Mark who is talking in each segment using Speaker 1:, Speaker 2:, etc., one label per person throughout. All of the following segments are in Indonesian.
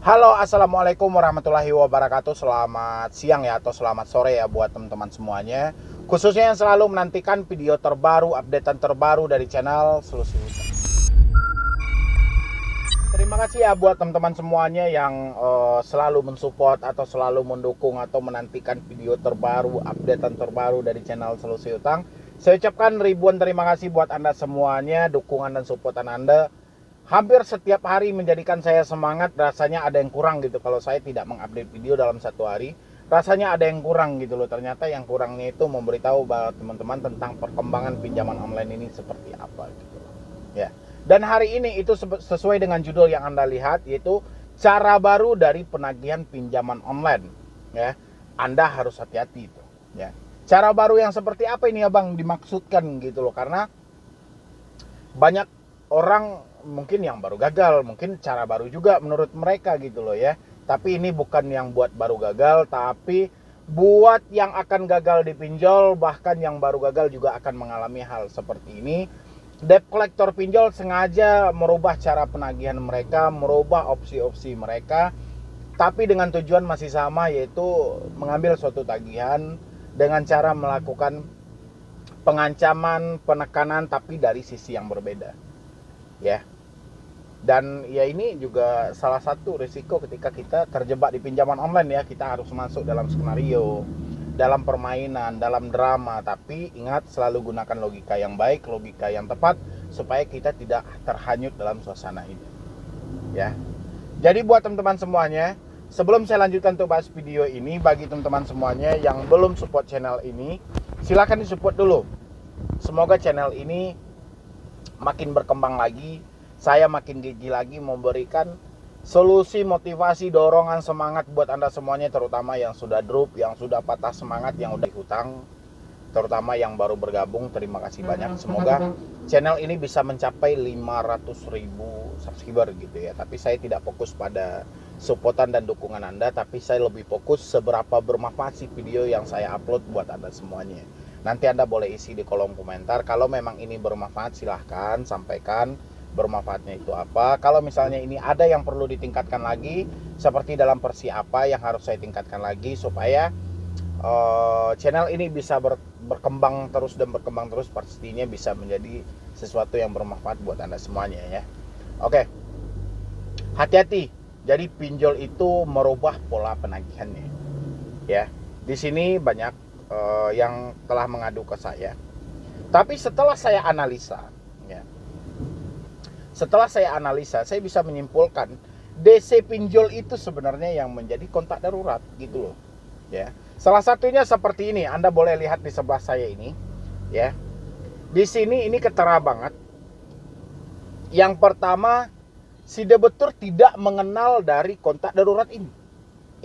Speaker 1: Halo, assalamualaikum warahmatullahi wabarakatuh. Selamat siang ya, atau selamat sore ya buat teman-teman semuanya. Khususnya yang selalu menantikan video terbaru, updatean terbaru dari channel Solusi Utang. Terima kasih ya buat teman-teman semuanya yang selalu mensupport atau selalu mendukung atau menantikan video terbaru, updatean terbaru dari channel Solusi Utang. Saya ucapkan ribuan terima kasih buat Anda semuanya, dukungan dan supportan Anda. Hampir setiap hari menjadikan saya semangat. Rasanya ada yang kurang gitu kalau saya tidak mengupdate video dalam satu hari. Rasanya ada yang kurang gitu loh. Ternyata yang kurangnya itu memberitahu bahwa teman-teman tentang perkembangan pinjaman online ini seperti apa gitu loh. Ya. Dan hari ini itu sesuai dengan judul yang Anda lihat, yaitu cara baru dari penagihan pinjaman online. Ya. Anda harus hati-hati itu. Ya. Cara baru yang seperti apa ini ya Bang dimaksudkan gitu loh. Karena banyak orang mungkin yang baru gagal, mungkin cara baru juga menurut mereka gitu loh ya. Tapi ini bukan yang buat baru gagal, tapi buat yang akan gagal di pinjol, bahkan yang baru gagal juga akan mengalami hal seperti ini. Debt collector pinjol sengaja merubah cara penagihan mereka, merubah opsi-opsi mereka, tapi dengan tujuan masih sama, yaitu mengambil suatu tagihan dengan cara melakukan pengancaman, penekanan, tapi dari sisi yang berbeda. Ya. Dan ya ini juga salah satu risiko ketika kita terjebak di pinjaman online ya. Kita harus masuk dalam skenario, dalam permainan, dalam drama. Tapi ingat, selalu gunakan logika yang baik, logika yang tepat, supaya kita tidak terhanyut dalam suasana ini. Ya. Jadi buat teman-teman semuanya, sebelum saya lanjutkan untuk bahas video ini, bagi teman-teman semuanya yang belum support channel ini, silakan disupport dulu. Semoga channel ini makin berkembang lagi, saya makin gigi lagi memberikan solusi, motivasi, dorongan, semangat buat Anda semuanya, terutama yang sudah drop, yang sudah patah semangat, yang udah hutang, terutama yang baru bergabung. Terima kasih banyak. Semoga channel ini bisa mencapai 500.000 subscriber gitu ya. Tapi saya tidak fokus pada supportan dan dukungan Anda, tapi saya lebih fokus seberapa bermanfaat sih video yang saya upload buat Anda semuanya. Nanti Anda boleh isi di kolom komentar. Kalau memang ini bermanfaat, silahkan sampaikan bermanfaatnya itu apa. Kalau misalnya ini ada yang perlu ditingkatkan lagi, seperti dalam versi apa yang harus saya tingkatkan lagi, supaya channel ini bisa berkembang terus dan berkembang terus, pastinya bisa menjadi sesuatu yang bermanfaat buat Anda semuanya ya. Oke. Hati-hati. Jadi pinjol itu merubah pola penagihannya. Ya. Di sini banyak yang telah mengadu ke saya. Tapi setelah saya analisa, ya. Setelah saya analisa, saya bisa menyimpulkan DC pinjol itu sebenarnya yang menjadi kontak darurat gitu loh. Ya. Salah satunya seperti ini, Anda boleh lihat di sebelah saya ini, ya. Di sini ini ketara banget. Yang pertama, si debitur tidak mengenal dari kontak darurat ini.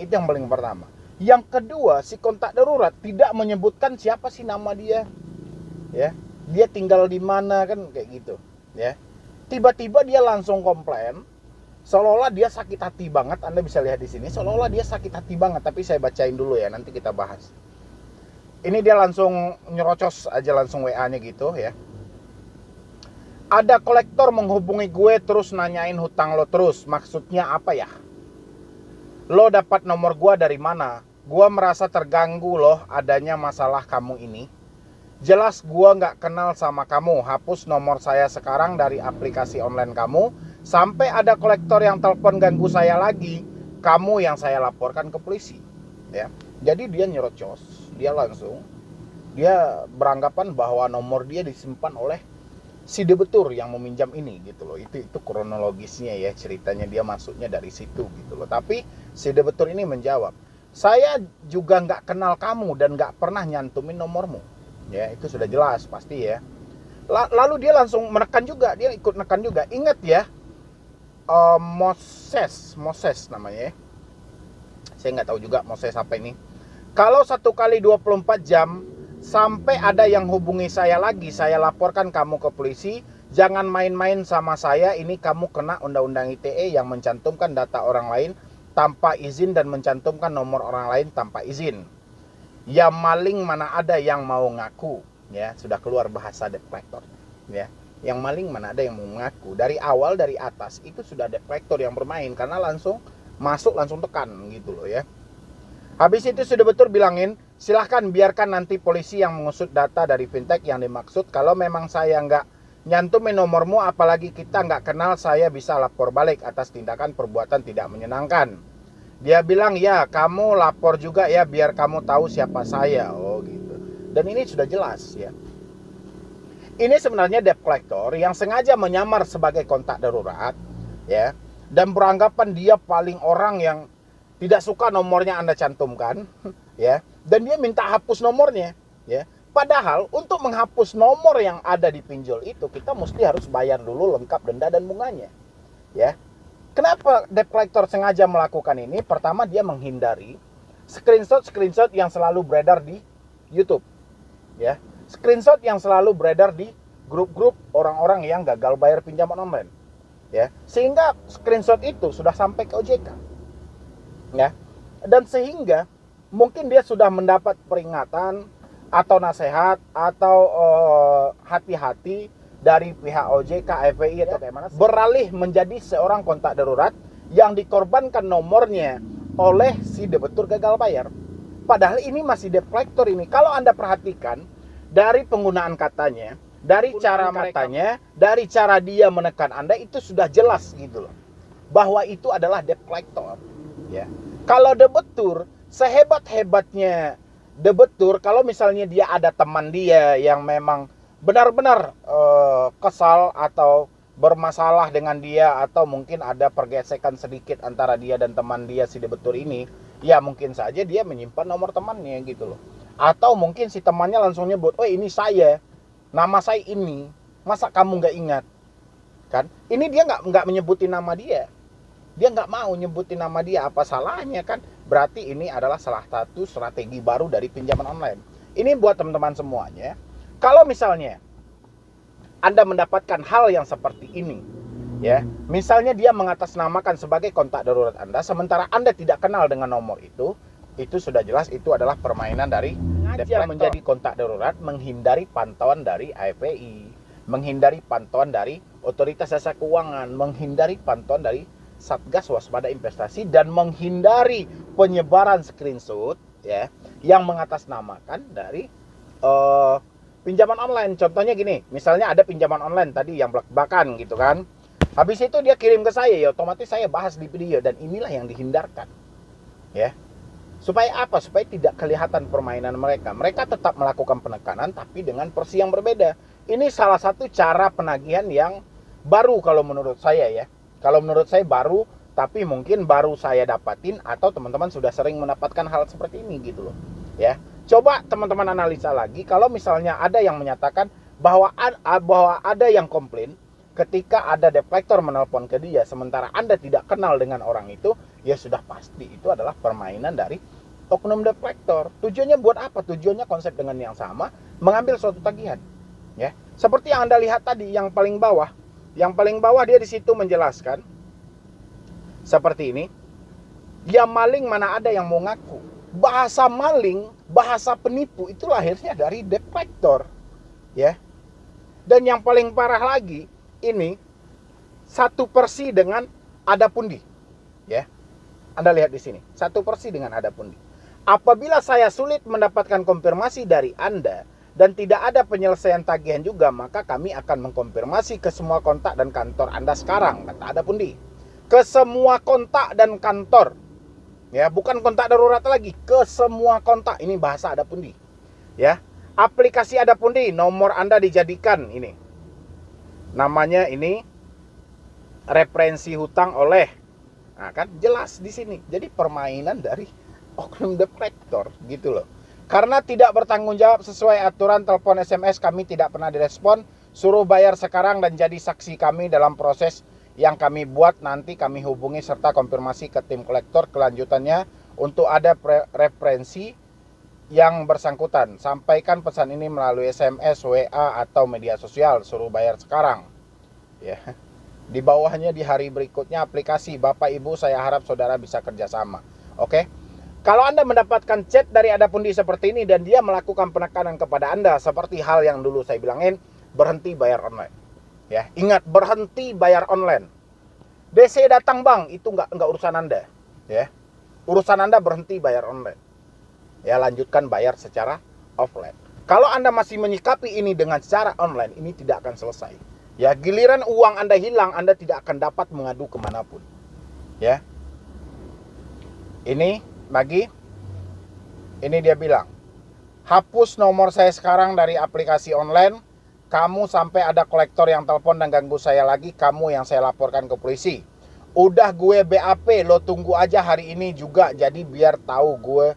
Speaker 1: Itu yang paling pertama. Yang kedua, si kontak darurat tidak menyebutkan siapa sih nama dia. Ya. Dia tinggal di mana kan kayak gitu, ya. Tiba-tiba dia langsung komplain, seolah-olah dia sakit hati banget. Anda bisa lihat di sini, seolah-olah dia sakit hati banget. Tapi saya bacain dulu ya, nanti kita bahas. Ini dia langsung nyerocos aja, langsung WA-nya gitu ya. Ada kolektor menghubungi gue terus nanyain hutang lo terus. Maksudnya apa ya? Lo dapat nomor gue dari mana? Gue merasa terganggu loh adanya masalah kamu ini. Jelas gue gak kenal sama kamu. Hapus nomor saya sekarang dari aplikasi online kamu. Sampai ada kolektor yang telepon ganggu saya lagi, kamu yang saya laporkan ke polisi. Ya. Jadi dia nyerocos. Dia beranggapan bahwa nomor dia disimpan oleh si debitur yang meminjam ini gitu loh. Itu kronologisnya ya, ceritanya dia masuknya dari situ gitu loh. Tapi si debitur ini menjawab, saya juga gak kenal kamu dan gak pernah nyantumin nomormu. Ya, itu sudah jelas pasti ya. Lalu dia langsung menekan juga, dia ikut menekan juga. Ingat ya, Moses namanya ya. Saya nggak tahu juga Moses apa ini. Kalau 1 kali 24 jam sampai ada yang hubungi saya lagi, saya laporkan kamu ke polisi. Jangan main-main sama saya, ini kamu kena undang-undang ITE yang mencantumkan data orang lain tanpa izin dan mencantumkan nomor orang lain tanpa izin. Ya maling mana ada yang mau ngaku, ya. Sudah keluar bahasa debt collector, ya. Yang maling mana ada yang mau mengaku. Dari awal, dari atas itu sudah debt collector yang bermain, karena langsung masuk langsung tekan gitu loh ya. Habis itu sudah betul bilangin, silahkan biarkan nanti polisi yang mengusut data dari fintech yang dimaksud. Kalau memang saya nggak nyantumin nomormu, apalagi kita nggak kenal, saya bisa lapor balik atas tindakan perbuatan tidak menyenangkan. Dia bilang, ya kamu lapor juga ya biar kamu tahu siapa saya. Oh gitu. Dan ini sudah jelas ya. Ini sebenarnya debt collector yang sengaja menyamar sebagai kontak darurat ya, dan beranggapan dia paling orang yang tidak suka nomornya Anda cantumkan ya, dan dia minta hapus nomornya ya. Padahal untuk menghapus nomor yang ada di pinjol itu kita mesti harus bayar dulu lengkap denda dan bunganya ya. Kenapa debt collector sengaja melakukan ini? Pertama, dia menghindari screenshot yang selalu beredar di YouTube ya. Screenshot yang selalu beredar di grup-grup orang-orang yang gagal bayar pinjaman online ya. Sehingga screenshot itu sudah sampai ke OJK ya, dan sehingga mungkin dia sudah mendapat peringatan atau nasihat atau hati-hati dari pihak OJK, FPI atau kayak mana, beralih menjadi seorang kontak darurat yang dikorbankan nomornya oleh si debitur gagal bayar. Padahal ini masih debt collector ini. Kalau Anda perhatikan dari penggunaan katanya, dari cara katanya, dari cara dia menekan Anda, itu sudah jelas gitu loh, bahwa itu adalah debt collector. Ya. Kalau debitur, sehebat-hebatnya debitur, kalau misalnya dia ada teman dia yang memang benar-benar kesal atau bermasalah dengan dia, atau mungkin ada pergesekan sedikit antara dia dan teman dia si debitur ini, ya mungkin saja dia menyimpan nomor temannya gitu loh. Atau mungkin si temannya langsung nyebut, oh ini saya, nama saya ini, masa kamu nggak ingat? Kan? Ini dia nggak menyebutin nama dia. Dia nggak mau nyebutin nama dia, apa salahnya kan? Berarti ini adalah salah satu strategi baru dari pinjaman online. Ini buat teman-teman semuanya. Kalau misalnya Anda mendapatkan hal yang seperti ini, ya, misalnya dia mengatasnamakan sebagai kontak darurat Anda, sementara Anda tidak kenal dengan nomor itu sudah jelas itu adalah permainan dari dia menjadi kontak darurat, menghindari pantauan dari AFPI, menghindari pantauan dari Otoritas Jasa Keuangan, menghindari pantauan dari Satgas Waspada Investasi, dan menghindari penyebaran screenshot ya yang mengatasnamakan dari pinjaman online. Contohnya gini, misalnya ada pinjaman online tadi yang belak-belakan gitu kan. Habis itu dia kirim ke saya, ya otomatis saya bahas di video, dan inilah yang dihindarkan. Ya. Supaya apa? Supaya tidak kelihatan permainan mereka. Mereka tetap melakukan penekanan tapi dengan porsi yang berbeda. Ini salah satu cara penagihan yang baru kalau menurut saya ya. Kalau menurut saya baru, tapi mungkin baru saya dapatin, atau teman-teman sudah sering mendapatkan hal seperti ini gitu loh. Ya. Coba teman-teman analisa lagi, kalau misalnya ada yang menyatakan bahwa ada yang komplain ketika ada debt collector menelpon ke dia sementara Anda tidak kenal dengan orang itu, ya sudah pasti itu adalah permainan dari oknum debt collector. Tujuannya buat apa? Tujuannya konsep dengan yang sama, mengambil suatu tagihan. Ya. Seperti yang Anda lihat tadi yang paling bawah. Yang paling bawah dia di situ menjelaskan seperti ini. Ya maling mana ada yang mau ngaku. Bahasa maling, bahasa penipu itu lahirnya dari debt collector. Ya. Dan yang paling parah lagi, ini satu persi dengan ada pundi. Ya. Anda lihat di sini, satu persi dengan ada pundi. Apabila saya sulit mendapatkan konfirmasi dari Anda dan tidak ada penyelesaian tagihan juga, maka kami akan mengkonfirmasi ke semua kontak dan kantor Anda sekarang, kata ada pundi. Ke semua kontak dan kantor. Ya, bukan kontak darurat lagi, ke semua kontak. Ini bahasa ada pundi. Ya. Aplikasi ada pundi, nomor Anda dijadikan ini. Namanya ini referensi hutang oleh. Nah, kan jelas di sini. Jadi permainan dari oknum debt collector gitu loh. Karena tidak bertanggung jawab sesuai aturan telepon SMS, kami tidak pernah direspon. Suruh bayar sekarang dan jadi saksi kami dalam proses yang kami buat. Nanti kami hubungi serta konfirmasi ke tim kolektor kelanjutannya untuk ada referensi yang bersangkutan. Sampaikan pesan ini melalui SMS, WA atau media sosial. Suruh bayar sekarang. Ya. Di bawahnya di hari berikutnya aplikasi. Bapak Ibu, saya harap saudara bisa kerjasama. Oke. Kalau Anda mendapatkan chat dari ada pundi seperti ini dan dia melakukan penekanan kepada Anda seperti hal yang dulu saya bilangin, berhenti bayar online. Ya, ingat, berhenti bayar online. BC datang bang, itu nggak urusan Anda. Ya. Urusan Anda berhenti bayar online. Ya, lanjutkan bayar secara offline. Kalau Anda masih menyikapi ini dengan cara online, ini tidak akan selesai. Ya, giliran uang Anda hilang, Anda tidak akan dapat mengadu kemanapun. Ya. Ini lagi. Ini dia bilang, hapus nomor saya sekarang dari aplikasi online. Kamu sampai ada kolektor yang telepon dan ganggu saya lagi, kamu yang saya laporkan ke polisi. Udah gue BAP, lo tunggu aja hari ini juga. Jadi biar tahu gue,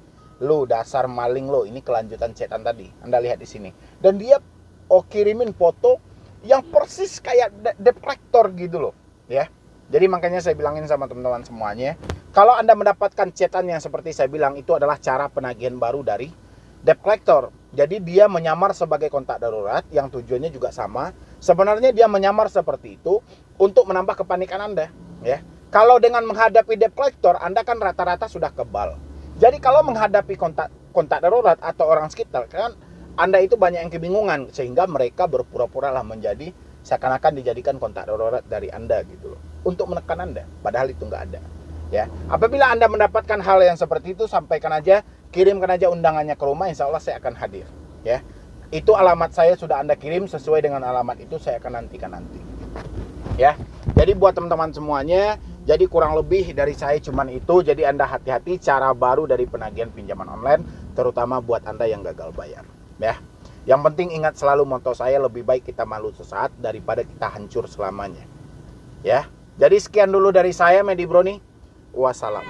Speaker 1: lo dasar maling lo. Ini kelanjutan chatan tadi. Anda lihat di sini. Dan dia kirimin foto yang persis kayak debt collector gitu loh, ya. Jadi makanya saya bilangin sama teman-teman semuanya, kalau Anda mendapatkan chatan yang seperti saya bilang, itu adalah cara penagihan baru dari debt collector. Jadi dia menyamar sebagai kontak darurat yang tujuannya juga sama. Sebenarnya dia menyamar seperti itu untuk menambah kepanikan Anda, ya. Kalau dengan menghadapi debt collector, Anda kan rata-rata sudah kebal. Jadi kalau menghadapi kontak darurat atau orang sekitar, kan Anda itu banyak yang kebingungan, sehingga mereka berpura-pura lah menjadi seakan-akan dijadikan kontak darurat dari Anda gitu loh, untuk menekan Anda, padahal itu nggak ada. Ya, apabila Anda mendapatkan hal yang seperti itu, sampaikan aja, kirimkan aja undangannya ke rumah, insya Allah saya akan hadir. Ya, itu alamat saya sudah Anda kirim, sesuai dengan alamat itu saya akan nantikan nanti. Ya, jadi buat teman-teman semuanya, jadi kurang lebih dari saya cuman itu. Jadi Anda hati-hati, cara baru dari penagihan pinjaman online, terutama buat Anda yang gagal bayar. Ya, yang penting ingat selalu moto saya, lebih baik kita malu sesaat daripada kita hancur selamanya. Ya, jadi sekian dulu dari saya, Medi Broni. Wassalam.